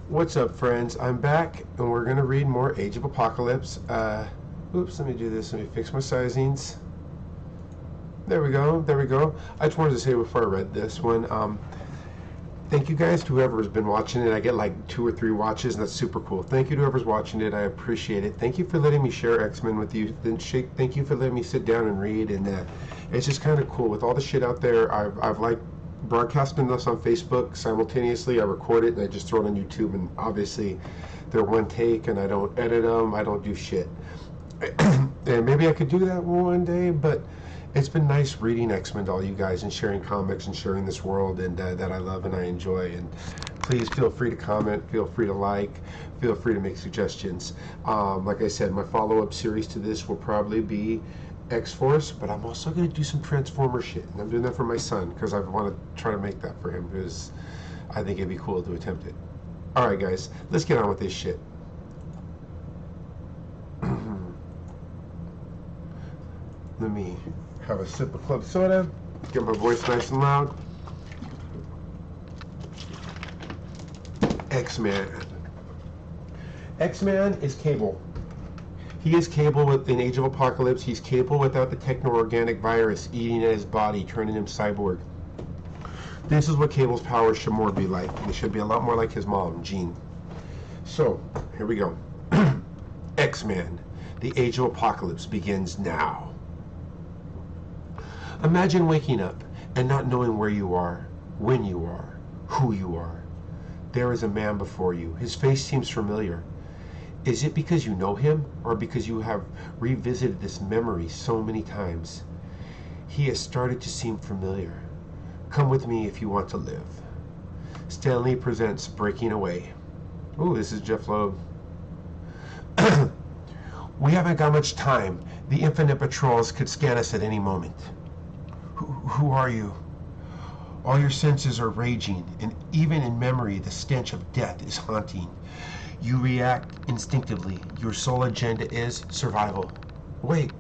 What's up, friends? I'm back, and we're going to read more Age of Apocalypse. Oops, let me do this. Let me fix my sizings. There we go. There we go. I just wanted to say before I read this one, thank you guys to whoever has been watching it. I get like 2 or 3 watches, and that's super cool. Thank you to whoever's watching it. I appreciate it. Thank you for letting me share X-Men with you. Thank you for letting me sit down and read, and it's just kind of cool. With all the shit out there, I've like broadcasting this on Facebook simultaneously. I record it and I just throw it on YouTube, and obviously they're one take and I don't edit them. I don't do shit. And maybe I could do that one day, but it's been nice reading X-Men to all you guys and sharing comics and sharing this world and that I love and I enjoy. And please feel free to comment, feel free to like, feel free to make suggestions. Like I said, my follow-up series to this will probably be X-Force, but I'm also going to do some Transformer shit, and I'm doing that for my son because I want to try to make that for him because I think it'd be cool to attempt it. Alright guys, let's get on with this shit. Let me have a sip of club soda, get my voice nice and loud. X-Man. X-Man is Cable. He is Cable in Age of Apocalypse. He's Cable without the techno-organic virus eating at his body, turning him cyborg. This is what Cable's powers should more be like. They should be a lot more like his mom, Jean. So, here we go. X-Men. The Age of Apocalypse begins now. Imagine waking up and not knowing where you are, when you are, who you are. There is a man before you. His face seems familiar. Is it because you know him, or because you have revisited this memory so many times? He has started to seem familiar. Come with me if you want to live. Stan Lee presents Breaking Away. Ooh, this is Jeff Loeb. We haven't got much time. The Infinite Patrols could scan us at any moment. Who are you? All your senses are raging, and even in memory, the stench of death is haunting. You react instinctively. Your sole agenda is survival. Wait,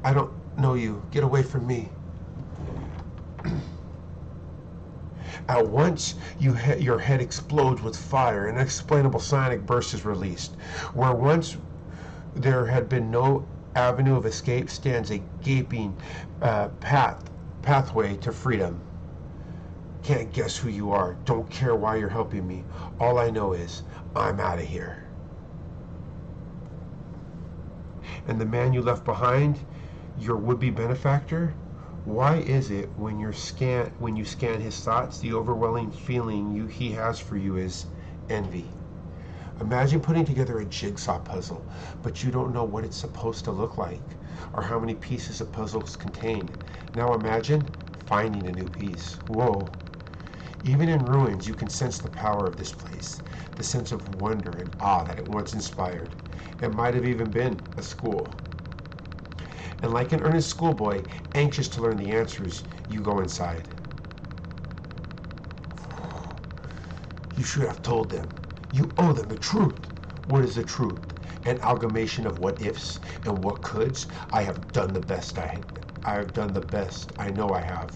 I don't know you. Get away from me. At once, your head explodes with fire. An unexplainable sonic burst is released. Where once there had been no avenue of escape stands a gaping pathway to freedom. Can't guess who you are. Don't care why you're helping me. All I know is I'm out of here. And the man you left behind, your would-be benefactor, why is it when you scan his thoughts, the overwhelming feeling he has for you is envy? Imagine putting together a jigsaw puzzle, but you don't know what it's supposed to look like or how many pieces a puzzle's contain. Now imagine finding a new piece. Whoa. Even in ruins, you can sense the power of this place, the sense of wonder and awe that it once inspired. It might have even been a school. And like an earnest schoolboy, anxious to learn the answers, you go inside. You should have told them. You owe them the truth. What is the truth? An amalgamation of what ifs and what coulds? I have done the best I have done the best I know I have.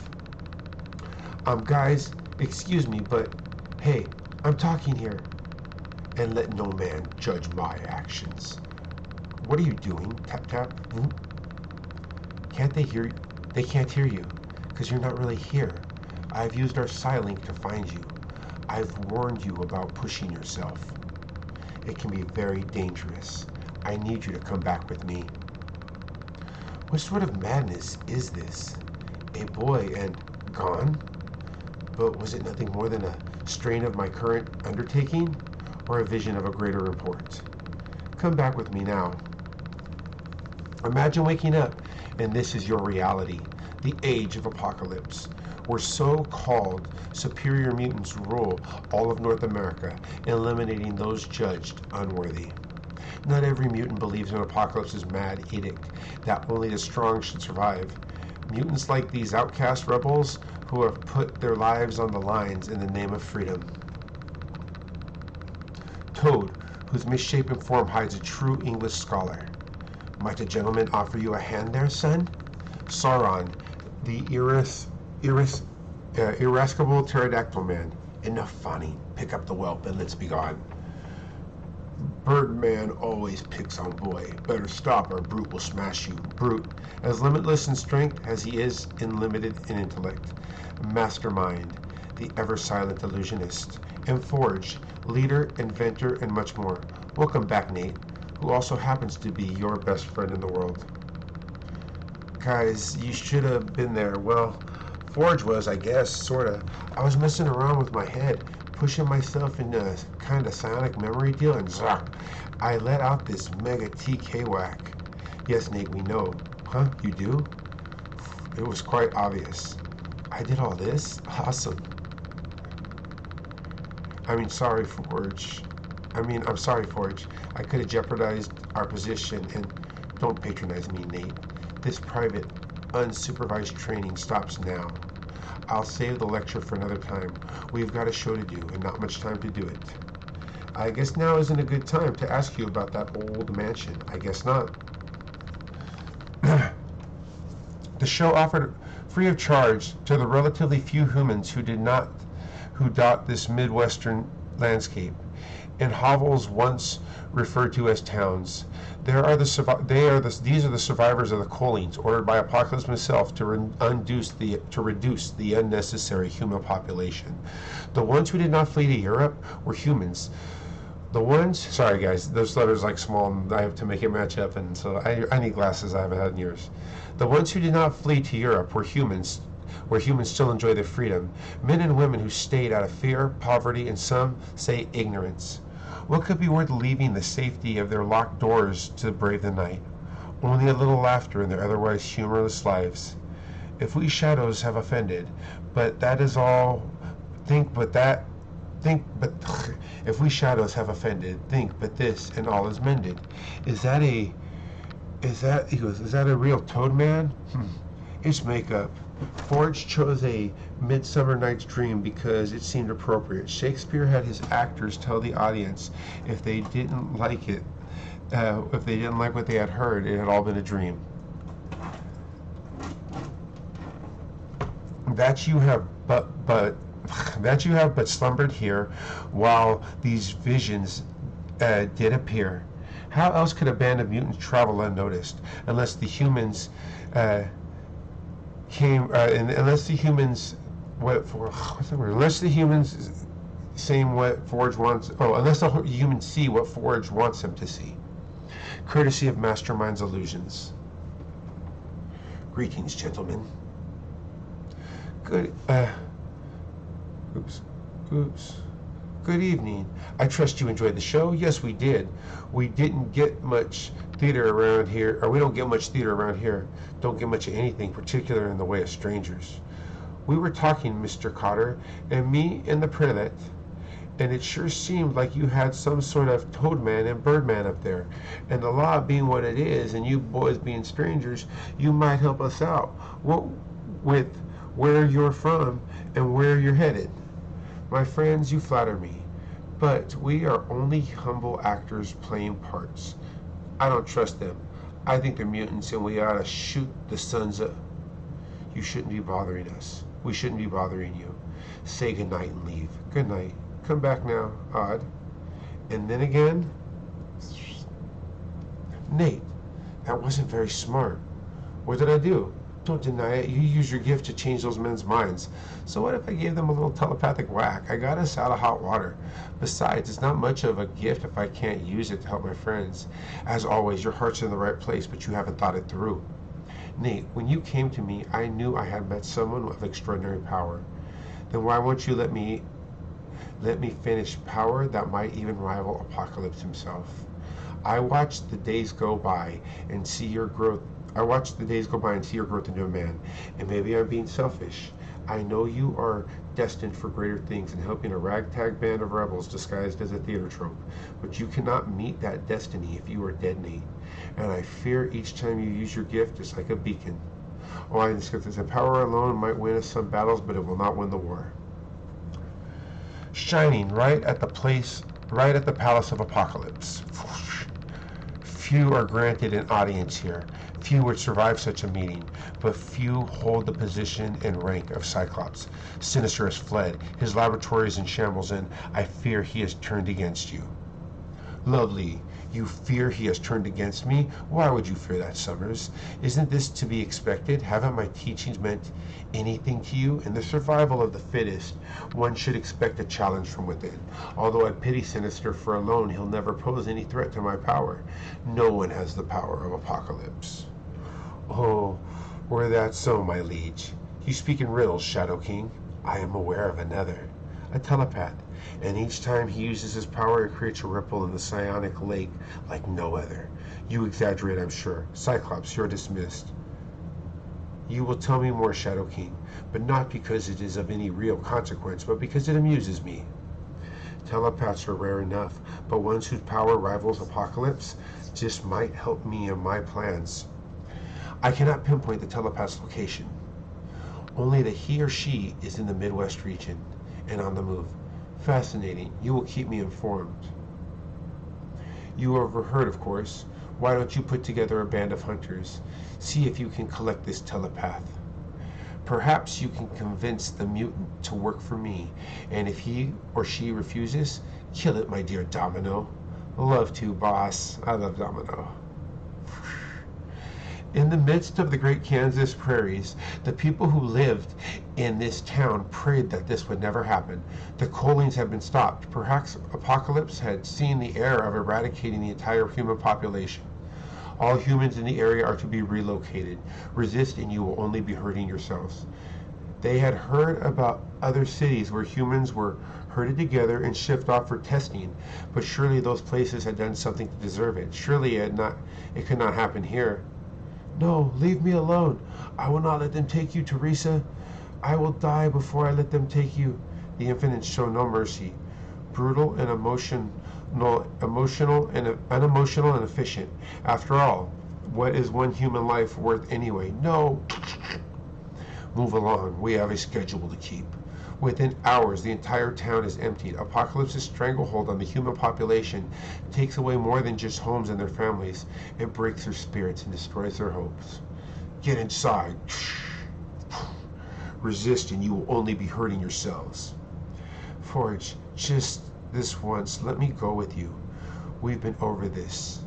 Guys, excuse me, but hey, I'm talking here. And let no man judge my actions. What are you doing? Tap tap. Can't they hear you? They can't hear you, because you're not really here. I've used our Psylink to find you. I've warned you about pushing yourself. It can be very dangerous. I need you to come back with me. What sort of madness is this? A boy and gone? But was it nothing more than a strain of my current undertaking, or a vision of a greater import? Come back with me now. Imagine waking up, and this is your reality, the Age of Apocalypse, where so-called superior mutants rule all of North America, eliminating those judged unworthy. Not every mutant believes in Apocalypse's mad edict that only the strong should survive. Mutants like these outcast rebels who have put their lives on the lines in the name of freedom. Toad, whose misshapen form hides a true English scholar. Might a gentleman offer you a hand there, son? Sauron, the irascible pterodactyl man. Enough fawning. pick up the whelp and let's be gone. Birdman always picks on boy. Better stop or Brute will smash you. Brute, as limitless in strength as he is limited in intellect. Mastermind, the ever-silent illusionist. And Forge, leader, inventor, and much more. Welcome back, Nate, who also happens to be your best friend in the world. Guys, you should have been there. Well, Forge was, I guess, sorta. I was messing around with my head, pushing myself in a kind of psionic memory deal, and zack, I let out this mega TK whack. Yes, Nate, we know. Huh? You do? It was quite obvious. I did all this? Awesome. I'm sorry, Forge. I could have jeopardized our position, and don't patronize me, Nate. This private, unsupervised training stops now. I'll save the lecture for another time. We've got a show to do, and not much time to do it. I guess now isn't a good time to ask you about that old mansion. I guess not. The show offered free of charge to the relatively few humans who dot this Midwestern landscape. In hovels once referred to as towns, these are the survivors of the Collings, ordered by Apocalypse himself to reduce the unnecessary human population. The ones who did not flee to Europe were humans. Sorry guys, those letters like small, and I have to make it match up, and so I need glasses I haven't had in years. The ones who did not flee to Europe were humans, where humans still enjoy their freedom. Men and women who stayed out of fear, poverty, and some say ignorance. What could be worth leaving the safety of their locked doors to brave the night? Only a little laughter in their otherwise humorless lives. If we shadows have offended, but that is all, if we shadows have offended, think but this, and all is mended. Is that a real Toad Man? It's makeup. Forge chose A Midsummer Night's Dream because it seemed appropriate. Shakespeare had his actors tell the audience if they didn't like what they had heard, it had all been a dream. That you have but slumbered here while these visions did appear. How else could a band of mutants travel unnoticed unless the humans unless the humans see what Forge wants them to see. Courtesy of Mastermind's illusions. Greetings, gentlemen. Good evening. I trust you enjoyed the show. Yes, we did. We didn't get much theater around here, or we don't get much theater around here. Don't get much of anything, particular in the way of strangers. We were talking, Mr. Cotter, and me and the prelate, and it sure seemed like you had some sort of Toadman and Birdman up there. And the law being what it is, and you boys being strangers, you might help us out with where you're from and where you're headed. My friends, you flatter me, but we are only humble actors playing parts. I don't trust them. I think they're mutants, and we ought to shoot the sons of... You shouldn't be bothering us. We shouldn't be bothering you. Say goodnight and leave. Good night. Come back now, Odd. And then again... Nate, that wasn't very smart. What did I do? Don't deny it. You used your gift to change those men's minds. So what if I gave them a little telepathic whack? I got us out of hot water. Besides, it's not much of a gift if I can't use it to help my friends. As always, your heart's in the right place, but you haven't thought it through. Nate, when you came to me, I knew I had met someone of extraordinary power. Then why won't you let me finish power that might even rival Apocalypse himself? I watched the days go by and see your growth into a man, and maybe I'm being selfish. I know you are destined for greater things in helping a ragtag band of rebels disguised as a theater troupe, but you cannot meet that destiny if you are dead, Nate, and I fear each time you use your gift is like a beacon. Oh, I discuss this. Power alone might win us some battles, but it will not win the war. Shining right at the palace of Apocalypse. Few are granted an audience here. Few would survive such a meeting, but few hold the position and rank of Cyclops. Sinister has fled. His laboratory is in shambles, and I fear he has turned against you. Lovely. You fear he has turned against me? Why would you fear that, Summers? Isn't this to be expected? Haven't my teachings meant anything to you? In the survival of the fittest, one should expect a challenge from within. Although I pity Sinister, for alone he'll never pose any threat to my power. No one has the power of Apocalypse. Oh, were that so, my liege? You speak in riddles, Shadow King. I am aware of another. A telepath, and each time he uses his power it creates a ripple in the psionic lake like no other. You exaggerate, I'm sure. Cyclops, you're dismissed. You will tell me more, Shadow King, but not because it is of any real consequence, but because it amuses me. Telepaths are rare enough, but ones whose power rivals Apocalypse just might help me in my plans. I cannot pinpoint the telepath's location, only that he or she is in the Midwest region and on the move. Fascinating. You will keep me informed. You have overheard, of course. Why don't you put together a band of hunters? See if you can collect this telepath. Perhaps you can convince the mutant to work for me, and if he or she refuses, kill it, my dear Domino. Love to, boss. I love Domino. In the midst of the great Kansas prairies, the people who lived in this town prayed that this would never happen. The cullings had been stopped. Perhaps Apocalypse had seen the error of eradicating the entire human population. All humans in the area are to be relocated. Resist and you will only be hurting yourselves. They had heard about other cities where humans were herded together and shipped off for testing, but surely those places had done something to deserve it. Surely it could not happen here. No, leave me alone. I will not let them take you, Teresa. I will die before I let them take you. The Infinites show no mercy. Brutal and unemotional and efficient. After all, what is one human life worth anyway? No. Move along. We have a schedule to keep. Within hours, the entire town is emptied. Apocalypse's stranglehold on the human population takes away more than just homes and their families. It breaks their spirits and destroys their hopes. Get inside. Resist and you will only be hurting yourselves. Forge, just this once, let me go with you. We've been over this.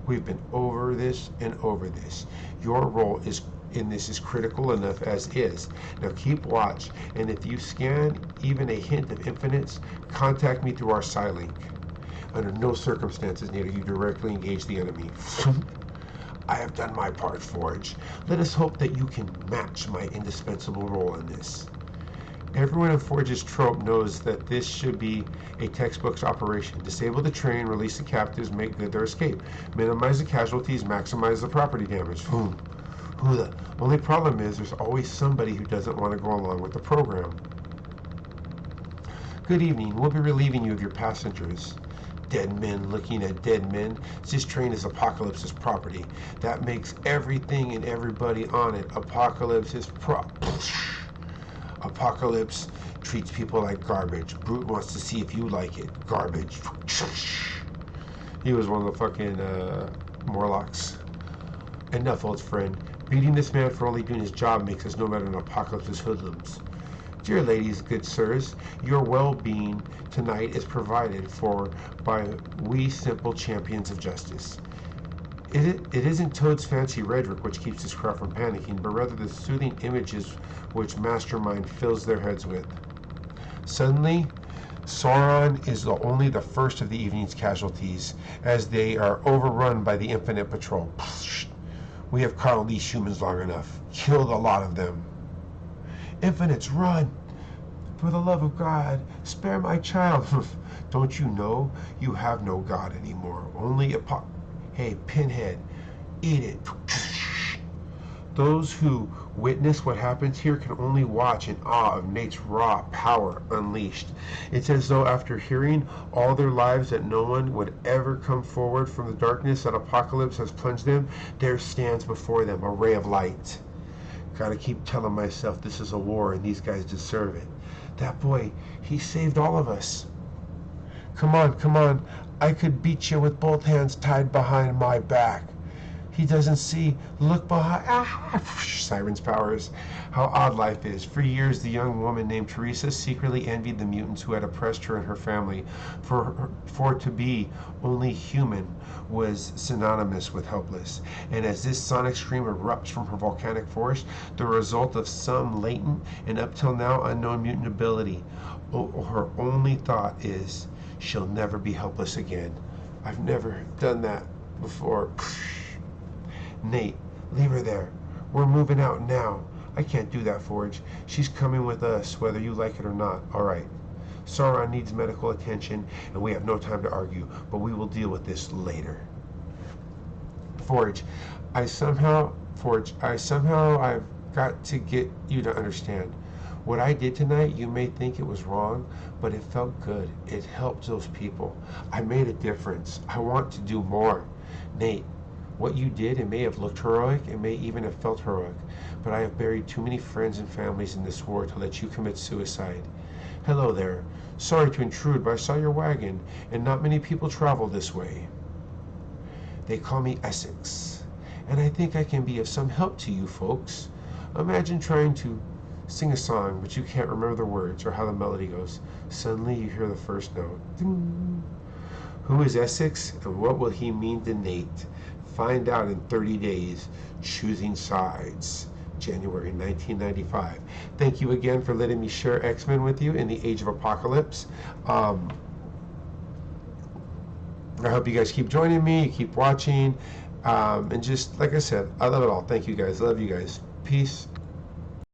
We've been over this and over this. Your role in this is critical enough as is. Now keep watch, and if you scan even a hint of infinites, contact me through our Psi-Link. Under no circumstances need you directly engage the enemy. I have done my part, Forge. Let us hope that you can match my indispensable role in this. Everyone in Forge's trope knows that this should be a textbook's operation. Disable the train, release the captives, make good their escape. Minimize the casualties, maximize the property damage. The only problem is there's always somebody who doesn't want to go along with the program. Good evening. We'll be relieving you of your passengers. Dead men looking at dead men. This train is Apocalypse's property. That makes everything and everybody on it Apocalypse's Apocalypse treats people like garbage. Brute wants to see if you like it. Garbage. He was one of the fucking Morlocks. Enough, old friend. Beating this man for only doing his job makes us no better than Apocalypse's hoodlums. Dear ladies, good sirs, your well-being tonight is provided for by we simple champions of justice. It isn't Toad's fancy rhetoric which keeps this crowd from panicking, but rather the soothing images which Mastermind fills their heads with. Suddenly, Sauron is only the first of the evening's casualties, as they are overrun by the Infinite Patrol. We have coddled these humans long enough. Kill the lot of them. Infinites, run! For the love of God, spare my child. Don't you know you have no God anymore? Only Hey, Pinhead, eat it. Those who witness what happens here can only watch in awe of Nate's raw power unleashed. It's as though after hearing all their lives that no one would ever come forward from the darkness that Apocalypse has plunged them, there stands before them a ray of light. Gotta keep telling myself this is a war and these guys deserve it. That boy, he saved all of us. Come on, come on. I could beat you with both hands tied behind my back. He doesn't see. Look behind. Ah! Sirens' powers. How odd life is. For years, the young woman named Teresa secretly envied the mutants who had oppressed her and her family. For to be only human was synonymous with helpless. And as this sonic scream erupts from her volcanic forest, the result of some latent and up till now unknown mutant ability, her only thought is, she'll never be helpless again. I've never done that before. Nate, leave her there. We're moving out now. I can't do that, Forge. She's coming with us, whether you like it or not. All right. Sauron needs medical attention, and we have no time to argue, but we will deal with this later. Forge, I've got to get you to understand. What I did tonight, you may think it was wrong, but it felt good. It helped those people. I made a difference. I want to do more. Nate, what you did, it may have looked heroic, it may even have felt heroic, but I have buried too many friends and families in this war to let you commit suicide. Hello there. Sorry to intrude, but I saw your wagon, and not many people travel this way. They call me Essex, and I think I can be of some help to you folks. Imagine trying to sing a song, but you can't remember the words or how the melody goes. Suddenly you hear the first note. Ding. Who is Essex, and what will he mean to Nate? Find out in 30 days. Choosing Sides. January 1995. Thank you again for letting me share X-Men with you in the Age of Apocalypse. I hope you guys keep joining me, keep watching, and just, like I said, I love it all. Thank you guys. Love you guys. Peace